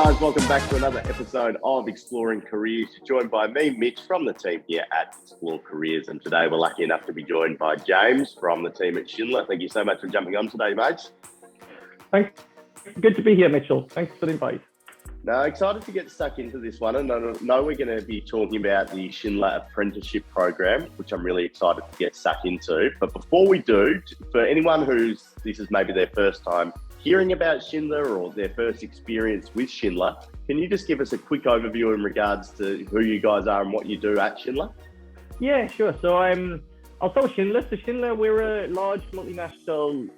guys, welcome back to another episode of Exploring Careers. You're joined by me, Mitch, from the team here at Explore Careers, and today we're lucky enough to be joined by James from the team at Schindler. Thank you so much for jumping on today, mates. Thanks. Good to be here, Mitchell. Thanks for the invite. Now, excited to get stuck into this one, and I know we're going to be talking about the Schindler Apprenticeship program, which I'm really excited to get stuck into. But before we do, for anyone this is maybe their first time hearing about Schindler or their first experience with Schindler, can you just give us a quick overview in regards to who you guys are and what you do at Schindler? Yeah, sure. So I'll start with Schindler. So Schindler, we're a large multinational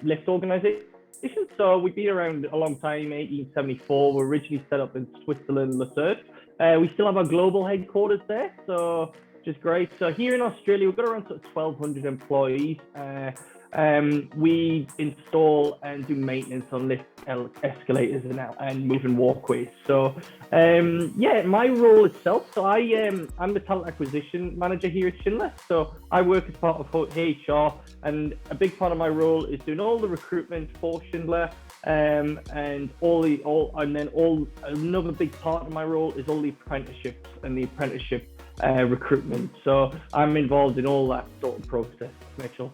lift organisation. So we've been around a long time, 1874. We're originally set up in Switzerland, Lucerne. We still have our global headquarters there, so which is great. So here in Australia, we've got around sort of 1,200 employees. We install and do maintenance on lift escalators and moving walkways. So my role itself, so I'm the talent acquisition manager here at Schindler. So I work as part of HR, and a big part of my role is doing all the recruitment for Schindler, and another big part of my role is all the apprenticeships and the apprenticeship recruitment. So I'm involved in all that sort of process, Mitchell.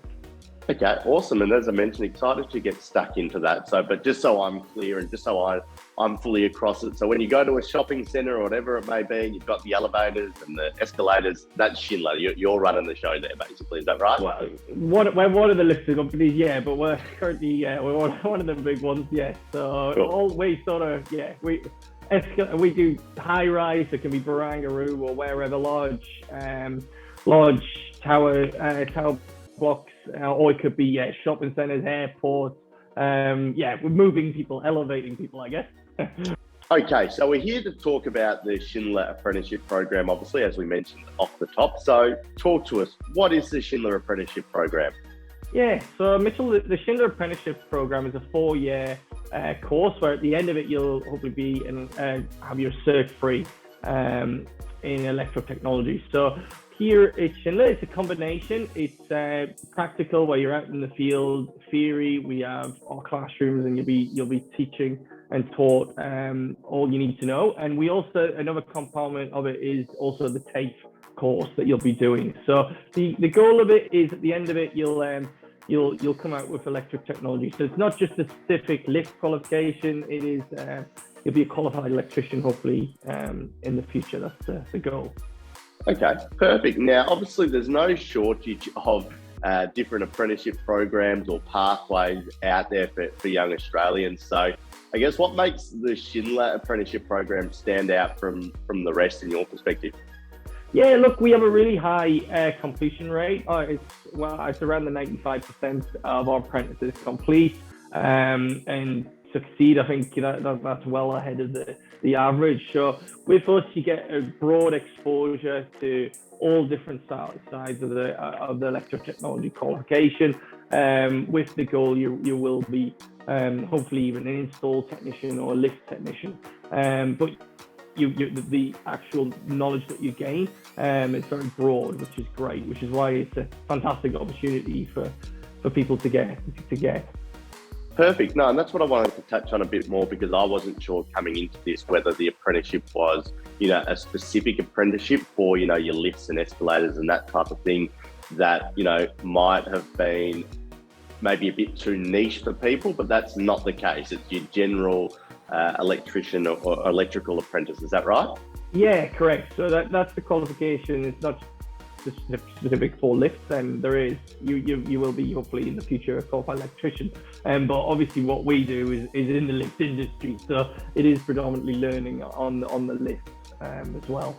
Okay, awesome. And as I mentioned, excited to get stuck into that. But just so I'm clear and just so I'm fully across it. So when you go to a shopping centre or whatever it may be, and you've got the elevators and the escalators, that's Schindler. You're running the show there, basically. Is that right? Well, we're one of the listed companies, yeah, but we're currently, we're one of the big ones, yes. So cool. We do high rise. It can be Barangaroo or wherever, large tower blocks, or it could be shopping centres, airports. We're moving people, elevating people, I guess. Okay, so we're here to talk about the Schindler Apprenticeship program, obviously, as we mentioned off the top. So talk to us. What is the Schindler Apprenticeship program? Yeah, so Mitchell, the Schindler Apprenticeship program is a 4-year course where at the end of it, you'll hopefully have your cert free in electrotechnology. So here at Schindler, it's a combination. It's practical, where you're out in the field. Theory, we have our classrooms, and you'll be teaching and taught all you need to know. And we also, another component of it is also the TAFE course that you'll be doing. So the goal of it is, at the end of it, you'll come out with electric technology. So it's not just a specific lift qualification. It is you'll be a qualified electrician, hopefully, in the future. That's the goal. Okay, perfect. Now, obviously, there's no shortage of different apprenticeship programs or pathways out there for young Australians. So I guess what makes the Schindler Apprenticeship program stand out from the rest in your perspective? Yeah, look, we have a really high completion rate. It's around the 95% of our apprentices complete and succeed. I think that's well ahead of the average. So with us, you get a broad exposure to all different sides of the electrotechnology qualification. With the goal, you will be hopefully even an install technician or a lift technician. But the actual knowledge that you gain is very broad, which is great, which is why it's a fantastic opportunity for people to get. Perfect. No, and that's what I wanted to touch on a bit more, because I wasn't sure coming into this whether the apprenticeship was, a specific apprenticeship for, your lifts and escalators and that type of thing that, might have been maybe a bit too niche for people, but that's not the case. It's your general electrician or electrical apprentice. Is that right? Yeah, correct. So that's the qualification. It's not specific for lifts, and there is you will be hopefully in the future a qualified electrician, but obviously what we do is in the lift industry, so it is predominantly learning on the lifts as well.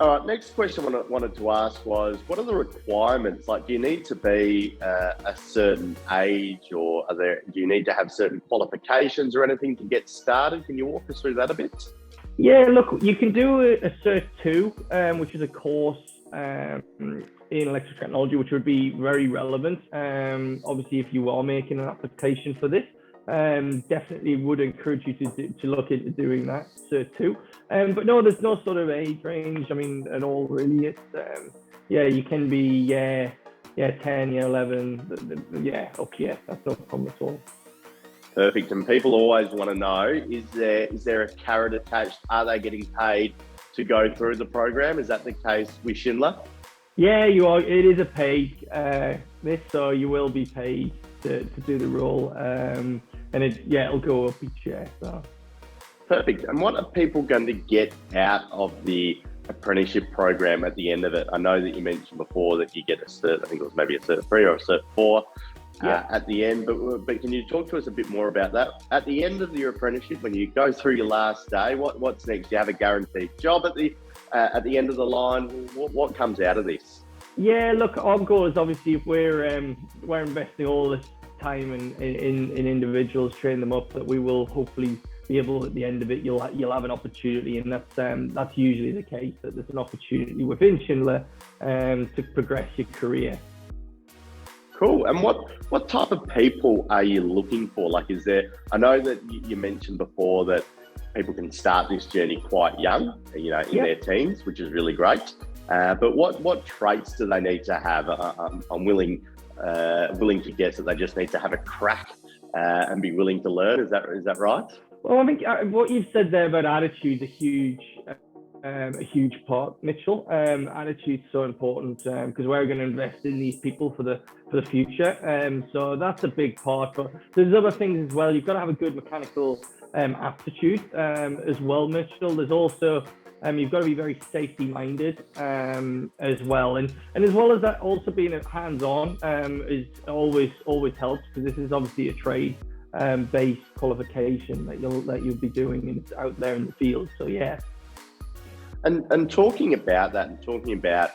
All right, next question I wanted to ask was, what are the requirements? Like, do you need to be a certain age, or do you need to have certain qualifications or anything to get started? Can you walk us through that a bit? Yeah, look, you can do a Cert 2, which is a course in electrotechnology, which would be very relevant. Obviously, if you are making an application for this, definitely would encourage you to look into doing that Cert 2. But no, there's no sort of age range, at all, really. It's you can be 10, 11, that's no problem at all. Perfect. And people always want to know, is there a carrot attached? Are they getting paid to go through the program? Is that the case with Schindler? Yeah, you are. It is a paid so you will be paid to do the role, and it'll go up each year. So perfect. And what are people going to get out of the apprenticeship program at the end of it? I know that you mentioned before that you get a cert. I think it was maybe a cert 3 or a cert 4 at the end. But can you talk to us a bit more about that? At the end of your apprenticeship, when you go through your last day, what's next? Do you have a guaranteed job at the end of the line? What comes out of this? Yeah, look, our goal is obviously if we're investing all this time in individuals, train them up, that we will hopefully be able, at the end of it, you'll have an opportunity, and that's usually the case, that there's an opportunity within Schindler to progress your career. Cool. And what type of people are you looking for? Like, I know that you mentioned before that people can start this journey quite young, in their teens, which is really great. But what traits do they need to have? I'm willing to guess that they just need to have a crack and be willing to learn. Is that right? Well, I think what you've said there about attitude is a huge part, Mitchell. Attitude's so important because we're going to invest in these people for the future. So that's a big part. But there's other things as well. You've got to have a good mechanical aptitude as well, Mitchell. There's also you've got to be very safety-minded as well, and as well as that, also being hands-on is always helps, because this is obviously a trade-based qualification that you'll be doing out there in the field. So yeah. And talking about that, and talking about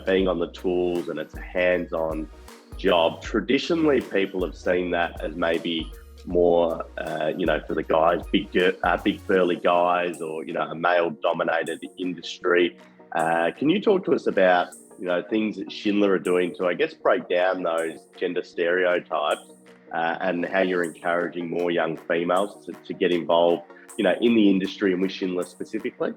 being on the tools, and it's a hands-on job. Traditionally, people have seen that as maybe more, for the guys, big burly guys, or a male-dominated industry. Can you talk to us about things that Schindler are doing to, I guess, break down those gender stereotypes, and how you're encouraging more young females to get involved, in the industry and with Schindler specifically?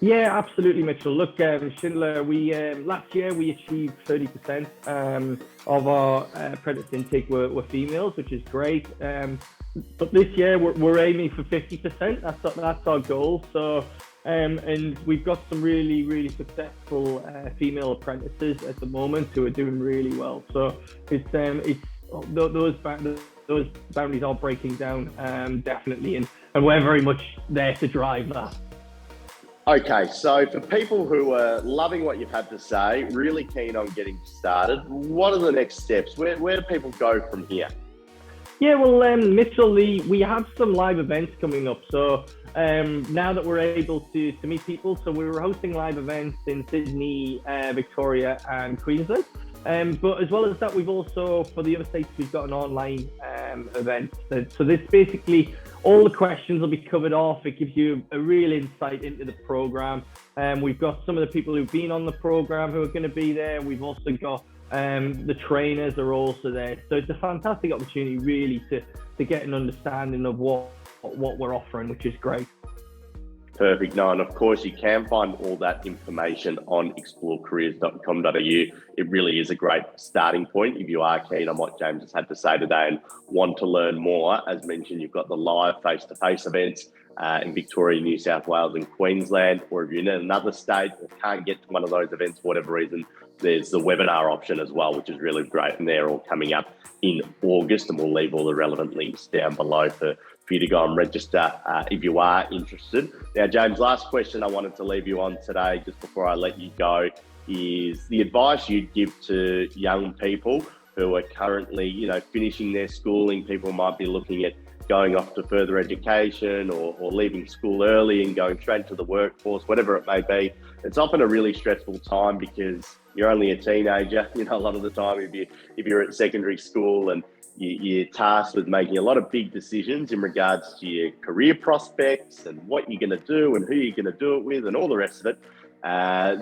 Yeah, absolutely, Mitchell. Look, Schindler, we last year we achieved 30% of our apprentice intake were females, which is great. But this year we're aiming for 50%. That's our goal. So, and we've got some really, really successful female apprentices at the moment who are doing really well. So it's those boundaries are breaking down, definitely, and we're very much there to drive that. Okay, so for people who are loving what you've had to say, really keen on getting started, what are the next steps? Where do people go from here? Yeah, well, Mitchell, we have some live events coming up. So now that we're able to meet people, so we were hosting live events in Sydney, Victoria and Queensland. But as well as that, we've also, for the other states, we've got an online event. So this basically, all the questions will be covered off. It gives you a real insight into the program. We've got some of the people who've been on the program who are going to be there. We've also got the trainers are also there. So it's a fantastic opportunity really to get an understanding of what we're offering, which is great. Perfect. No, and of course you can find all that information on explorecareers.com.au. It really is a great starting point if you are keen on what James has had to say today and want to learn more. As mentioned, you've got the live face-to-face events in Victoria, New South Wales and Queensland, or if you're in another state or can't get to one of those events for whatever reason, there's the webinar option as well, which is really great. And they're all coming up in August, and we'll leave all the relevant links down below for you to go and register if you are interested. Now, James, last question I wanted to leave you on today, just before I let you go, is the advice you'd give to young people who are currently, finishing their schooling. People might be looking at going off to further education or leaving school early and going straight to the workforce, whatever it may be. It's often a really stressful time because you're only a teenager, a lot of the time if you're at secondary school, and you're tasked with making a lot of big decisions in regards to your career prospects and what you're going to do and who you're going to do it with and all the rest of it.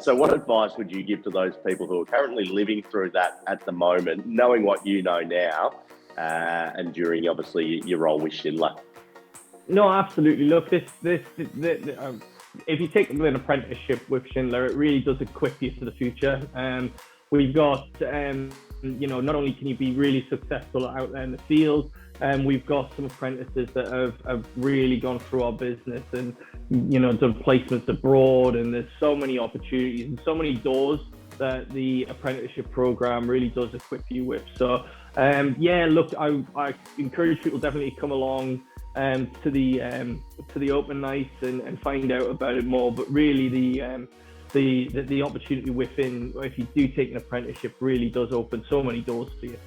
So what advice would you give to those people who are currently living through that at the moment, knowing what you know now, and during obviously your role with Schindler? No, absolutely. Look, if you take an apprenticeship with Schindler, it really does equip you for the future. we've got, not only can you be really successful out there in the field, we've got some apprentices that have really gone through our business and, done placements abroad. And there's so many opportunities and so many doors that the apprenticeship program really does equip you with. So, look, I encourage people definitely to come along to the open nights and find out about it more. But really, the opportunity within, if you do take an apprenticeship, really does open so many doors for you.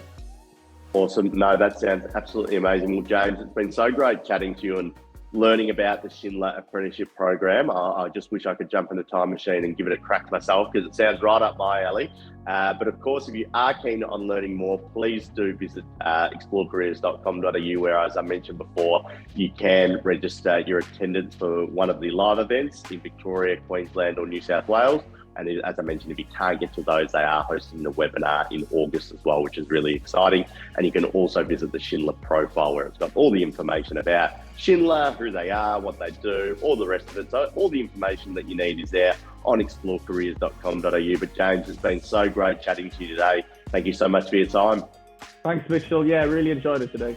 Awesome. No, that sounds absolutely amazing. Well, James, it's been so great chatting to you and learning about the Schindler Apprenticeship Program. I just wish I could jump in a time machine and give it a crack myself, because it sounds right up my alley. But of course, if you are keen on learning more, please do visit explorecareers.com.au, where, as I mentioned before, you can register your attendance for one of the live events in Victoria, Queensland or New South Wales. And as I mentioned, if you can't get to those, they are hosting the webinar in August as well, which is really exciting. And you can also visit the Schindler profile, where it's got all the information about Schindler, who they are, what they do, all the rest of it. So all the information that you need is there on explorecareers.com.au. But James, it's been so great chatting to you today. Thank you so much for your time. Thanks, Mitchell. Yeah, really enjoyed it today.